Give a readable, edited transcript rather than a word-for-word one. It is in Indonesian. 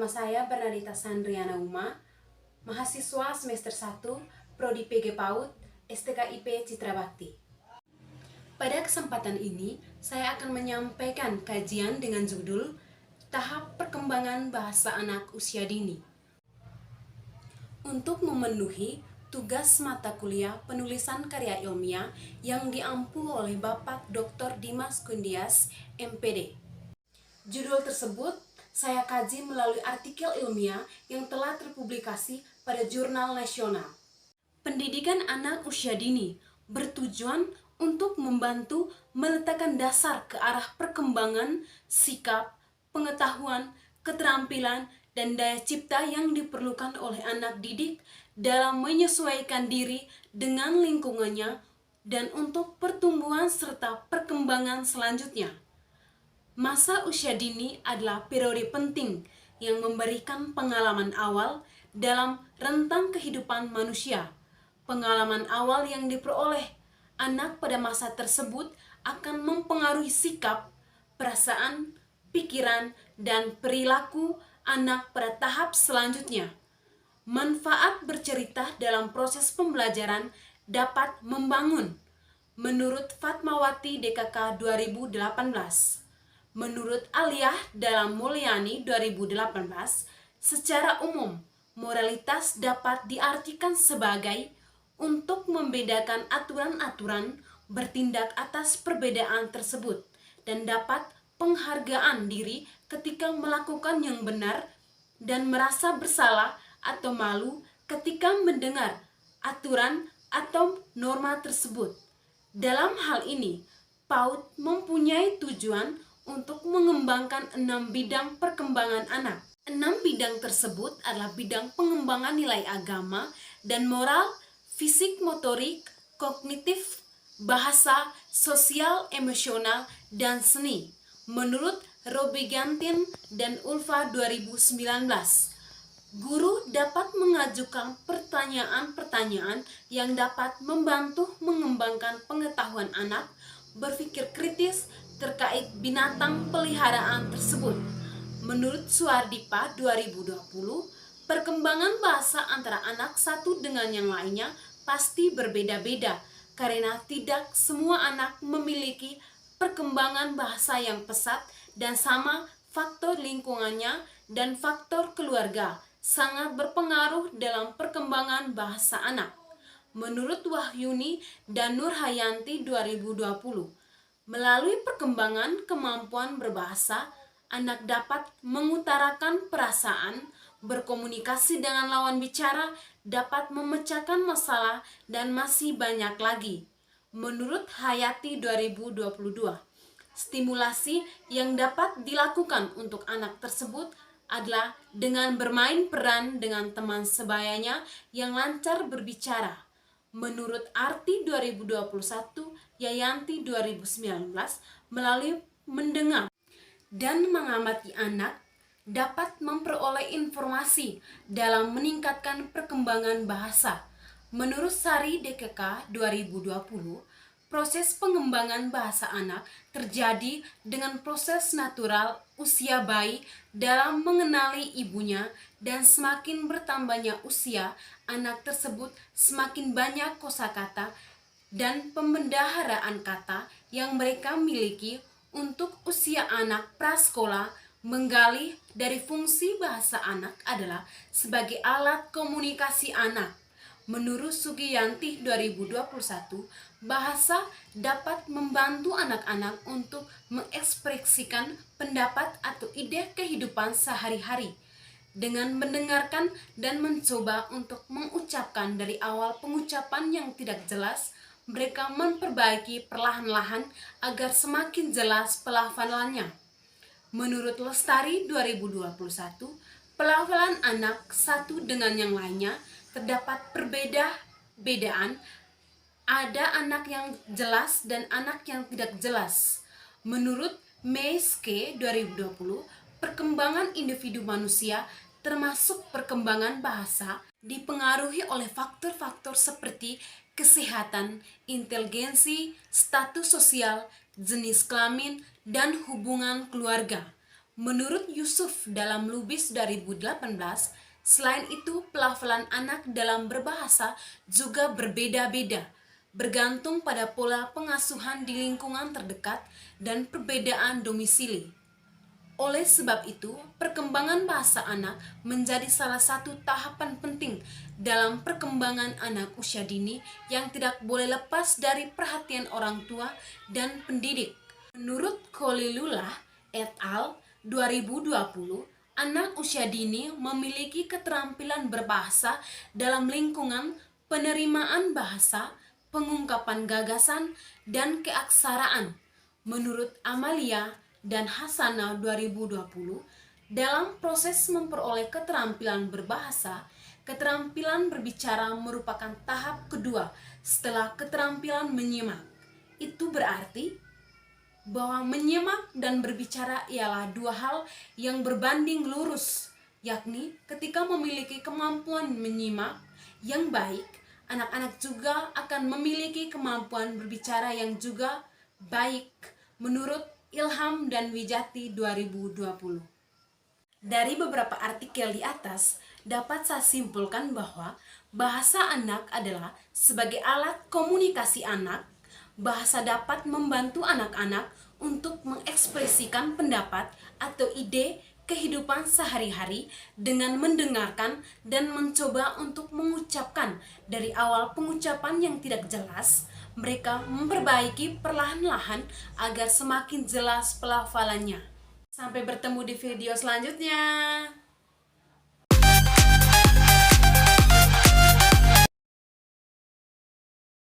Nama saya Bernadita Sandriana Uma, mahasiswa semester 1, Prodi PG PAUD, STKIP Citra Bakti. Pada kesempatan ini, saya akan menyampaikan kajian dengan judul Tahap Perkembangan Bahasa Anak Usia Dini. Untuk memenuhi tugas mata kuliah penulisan karya ilmiah yang diampu oleh Bapak Dr. Dimas Kundias, MPD. Judul tersebut saya kaji melalui artikel ilmiah yang telah terpublikasi pada jurnal nasional. Pendidikan anak usia dini bertujuan untuk membantu meletakkan dasar ke arah perkembangan, sikap, pengetahuan, keterampilan, dan daya cipta yang diperlukan oleh anak didik dalam menyesuaikan diri dengan lingkungannya dan untuk pertumbuhan serta perkembangan selanjutnya. Masa usia dini adalah periode penting yang memberikan pengalaman awal dalam rentang kehidupan manusia. Pengalaman awal yang diperoleh anak pada masa tersebut akan mempengaruhi sikap, perasaan, pikiran, dan perilaku anak pada tahap selanjutnya. Manfaat bercerita dalam proses pembelajaran dapat membangun, menurut Fatmawati DKK 2018. Menurut Aliyah dalam Mulyani 2018, secara umum, moralitas dapat diartikan sebagai untuk membedakan aturan-aturan bertindak atas perbedaan tersebut dan dapat penghargaan diri ketika melakukan yang benar dan merasa bersalah atau malu ketika mendengar aturan atau norma tersebut. Dalam hal ini, PAUD mempunyai tujuan untuk mengembangkan 6 bidang perkembangan anak. 6 bidang tersebut adalah bidang pengembangan nilai agama dan moral, fisik motorik, kognitif, bahasa, sosial, emosional, dan seni. Menurut Robi Gantin dan Ulfa 2019, guru dapat mengajukan pertanyaan-pertanyaan yang dapat membantu mengembangkan pengetahuan anak berpikir kritis terkait binatang peliharaan tersebut. Menurut Suardipa 2020, perkembangan bahasa antara anak satu dengan yang lainnya pasti berbeda-beda karena tidak semua anak memiliki perkembangan bahasa yang pesat dan sama. Faktor lingkungannya dan faktor keluarga sangat berpengaruh dalam perkembangan bahasa anak. Menurut Wahyuni dan Nurhayanti 2020, melalui perkembangan kemampuan berbahasa, anak dapat mengutarakan perasaan, berkomunikasi dengan lawan bicara, dapat memecahkan masalah, dan masih banyak lagi. Menurut Hayati 2022, stimulasi yang dapat dilakukan untuk anak tersebut adalah dengan bermain peran dengan teman sebayanya yang lancar berbicara. Menurut Arti 2021, Yayanti 2019, melalui mendengar dan mengamati anak dapat memperoleh informasi dalam meningkatkan perkembangan bahasa. Menurut Sari DKK 2020, proses pengembangan bahasa anak terjadi dengan proses natural usia bayi dalam mengenali ibunya, dan semakin bertambahnya usia anak tersebut semakin banyak kosakata dan pembendaharaan kata yang mereka miliki. Untuk usia anak prasekolah, menggali dari fungsi bahasa anak adalah sebagai alat komunikasi anak. Menurut Sugiyanti 2021, bahasa dapat membantu anak-anak untuk mengekspresikan pendapat atau ide kehidupan sehari-hari. Dengan mendengarkan dan mencoba untuk mengucapkan dari awal pengucapan yang tidak jelas, mereka memperbaiki perlahan-lahan agar semakin jelas pelafalannya. Menurut Lestari 2021, pelafalan anak satu dengan yang lainnya terdapat perbedaan. Ada anak yang jelas dan anak yang tidak jelas. Menurut Meiske 2020, perkembangan individu manusia termasuk perkembangan bahasa dipengaruhi oleh faktor-faktor seperti kesehatan, inteligensi, status sosial, jenis kelamin, dan hubungan keluarga. Menurut Yusuf dalam Lubis 2018, selain itu pelafalan anak dalam berbahasa juga berbeda-beda, bergantung pada pola pengasuhan di lingkungan terdekat dan perbedaan domisili. Oleh sebab itu, perkembangan bahasa anak menjadi salah satu tahapan penting dalam perkembangan anak usia dini yang tidak boleh lepas dari perhatian orang tua dan pendidik. Menurut Khalilullah et al. 2020, anak usia dini memiliki keterampilan berbahasa dalam lingkungan penerimaan bahasa, pengungkapan gagasan, dan keaksaraan. Menurut Amalia dan Hasanah 2020, dalam proses memperoleh keterampilan berbahasa, keterampilan berbicara merupakan tahap kedua setelah keterampilan menyimak. Itu berarti bahwa menyimak dan berbicara ialah dua hal yang berbanding lurus, yakni ketika memiliki kemampuan menyimak yang baik, anak-anak juga akan memiliki kemampuan berbicara yang juga baik, menurut Ilham dan Wijati 2020. Dari beberapa artikel di atas, dapat saya simpulkan bahwa bahasa anak adalah sebagai alat komunikasi anak. Bahasa dapat membantu anak-anak untuk mengekspresikan pendapat atau ide kehidupan sehari-hari dengan mendengarkan dan mencoba untuk mengucapkan. Dari awal pengucapan yang tidak jelas, mereka memperbaiki perlahan-lahan agar semakin jelas pelafalannya. Sampai bertemu di video selanjutnya.